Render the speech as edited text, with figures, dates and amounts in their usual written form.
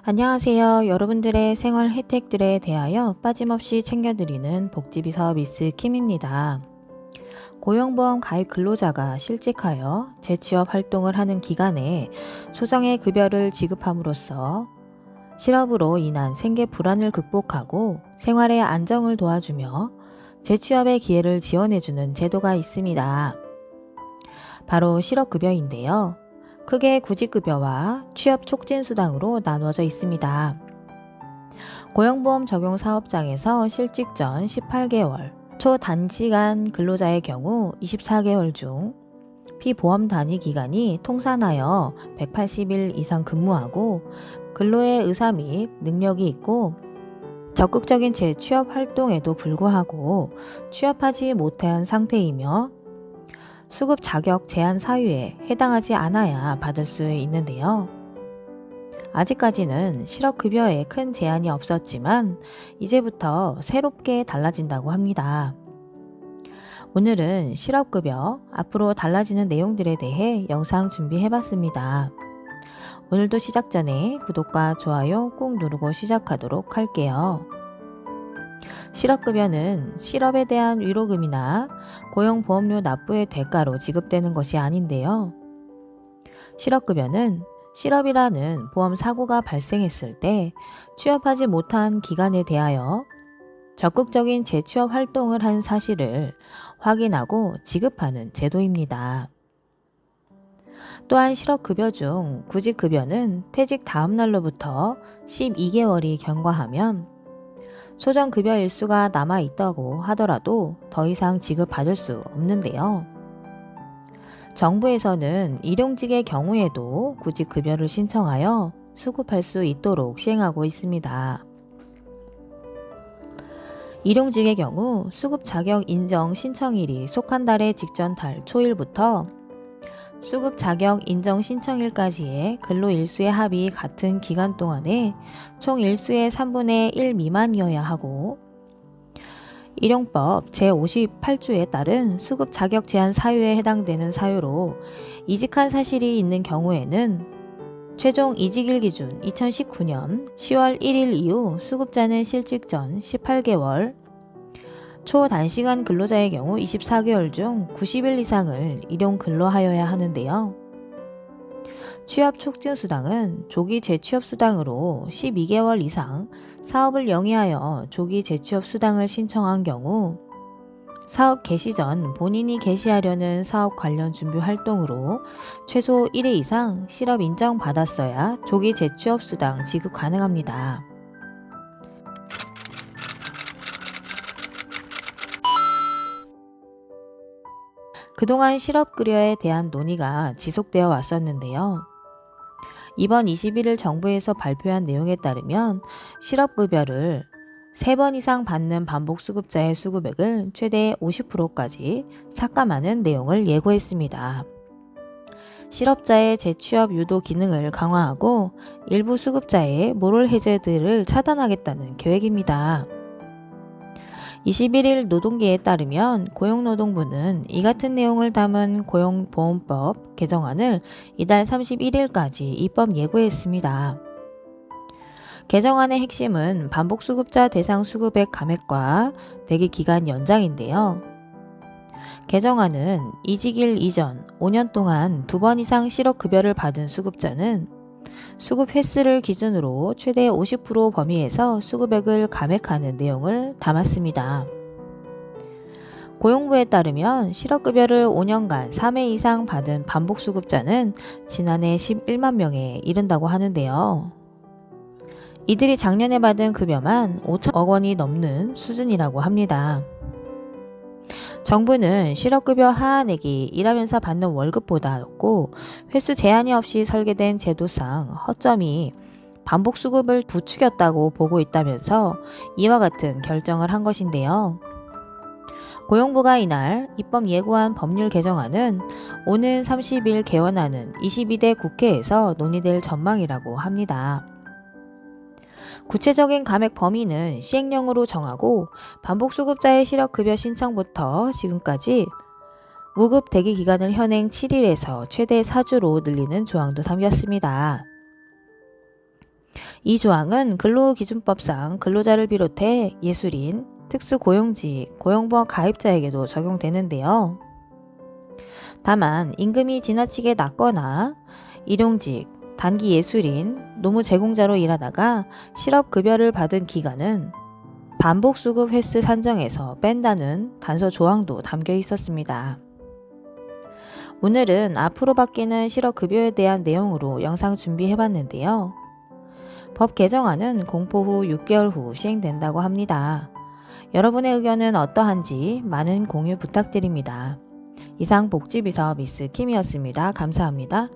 안녕하세요. 여러분들의 생활 혜택들에 대하여 빠짐없이 챙겨드리는 복지비서 미스 킴입니다. 고용보험 가입 근로자가 실직하여 재취업 활동을 하는 기간에 소정의 급여를 지급함으로써 실업으로 인한 생계 불안을 극복하고 생활의 안정을 도와주며 재취업의 기회를 지원해주는 제도가 있습니다. 바로 실업급여인데요. 크게 구직급여와 취업촉진수당으로 나누어져 있습니다. 고용보험 적용 사업장에서 실직 전 18개월, 초단시간 근로자의 경우 24개월 중 피보험 단위 기간이 통산하여 180일 이상 근무하고 근로의 의사 및 능력이 있고 적극적인 재취업 활동에도 불구하고 취업하지 못한 상태이며 수급 자격 제한 사유에 해당하지 않아야 받을 수 있는데요. 아직까지는 실업급여에 큰 제한이 없었지만 이제부터 새롭게 달라진다고 합니다. 오늘은 실업급여 앞으로 달라지는 내용들에 대해 영상 준비해봤습니다. 오늘도 시작 전에 구독과 좋아요 꾹 누르고 시작하도록 할게요. 실업급여는 실업에 대한 위로금이나 고용보험료 납부의 대가로 지급되는 것이 아닌데요. 실업급여는 실업이라는 보험 사고가 발생했을 때 취업하지 못한 기간에 대하여 적극적인 재취업 활동을 한 사실을 확인하고 지급하는 제도입니다. 또한 실업급여 중 구직급여는 퇴직 다음 날로부터 12개월이 경과하면 소정급여 일수가 남아있다고 하더라도 더 이상 지급받을 수 없는데요. 정부에서는 일용직의 경우에도 구직급여를 신청하여 수급할 수 있도록 시행하고 있습니다. 일용직의 경우 수급 자격 인정 신청일이 속한 달의 직전 달 초일부터 수급 자격 인정 신청일까지의 근로 일수의 합이 같은 기간 동안에 총 일수의 3분의 1 미만이어야 하고 일용법 제58조에 따른 수급 자격 제한 사유에 해당되는 사유로 이직한 사실이 있는 경우에는 최종 이직일 기준 2019년 10월 1일 이후 수급자는 실직 전 18개월, 초단시간 근로자의 경우 24개월 중 90일 이상을 일용 근로하여야 하는데요. 취업촉진수당은 조기 재취업수당으로 12개월 이상 사업을 영위하여 조기 재취업수당을 신청한 경우 사업 개시 전 본인이 개시하려는 사업 관련 준비 활동으로 최소 1회 이상 실업 인정받았어야 조기 재취업수당 지급 가능합니다. 그동안 실업급여에 대한 논의가 지속되어 왔었는데요. 이번 21일 정부에서 발표한 내용에 따르면 실업급여를 3번 이상 받는 반복수급자의 수급액을 최대 50%까지 삭감하는 내용을 예고했습니다. 실업자의 재취업 유도 기능을 강화하고 일부 수급자의 모럴 해제들을 차단하겠다는 계획입니다. 21일 노동계에 따르면 고용노동부는 이 같은 내용을 담은 고용보험법 개정안을 이달 31일까지 입법 예고했습니다. 개정안의 핵심은 반복수급자 대상 수급액 감액과 대기기간 연장인데요. 개정안은 이직일 이전 5년 동안 2번 이상 실업급여를 받은 수급자는 수급 횟수를 기준으로 최대 50% 범위에서 수급액을 감액하는 내용을 담았습니다. 고용부에 따르면 실업급여를 5년간 3회 이상 받은 반복수급자는 지난해 11만 명에 이른다고 하는데요. 이들이 작년에 받은 급여만 5천억 원이 넘는 수준이라고 합니다. 정부는 실업급여 하한액이 일하면서 받는 월급보다 높고 횟수 제한이 없이 설계된 제도상 허점이 반복수급을 부추겼다고 보고 있다면서 이와 같은 결정을 한 것인데요. 고용부가 이날 입법 예고한 법률 개정안은 오는 30일 개원하는 22대 국회에서 논의될 전망이라고 합니다. 구체적인 감액 범위는 시행령으로 정하고 반복수급자의 실업급여 신청부터 지금까지 무급 대기 기간을 현행 7일에서 최대 4주로 늘리는 조항도 담겼습니다. 이 조항은 근로기준법상 근로자를 비롯해 예술인, 특수고용직, 고용보험 가입자에게도 적용되는데요. 다만 임금이 지나치게 낮거나 일용직, 단기 예술인, 노무 제공자로 일하다가 실업급여를 받은 기간은 반복수급 횟수 산정에서 뺀다는 단서 조항도 담겨 있었습니다. 오늘은 앞으로 바뀌는 실업급여에 대한 내용으로 영상 준비해봤는데요. 법 개정안은 공포 후 6개월 후 시행된다고 합니다. 여러분의 의견은 어떠한지 많은 공유 부탁드립니다. 이상 복지비서 미스 킴이었습니다. 감사합니다.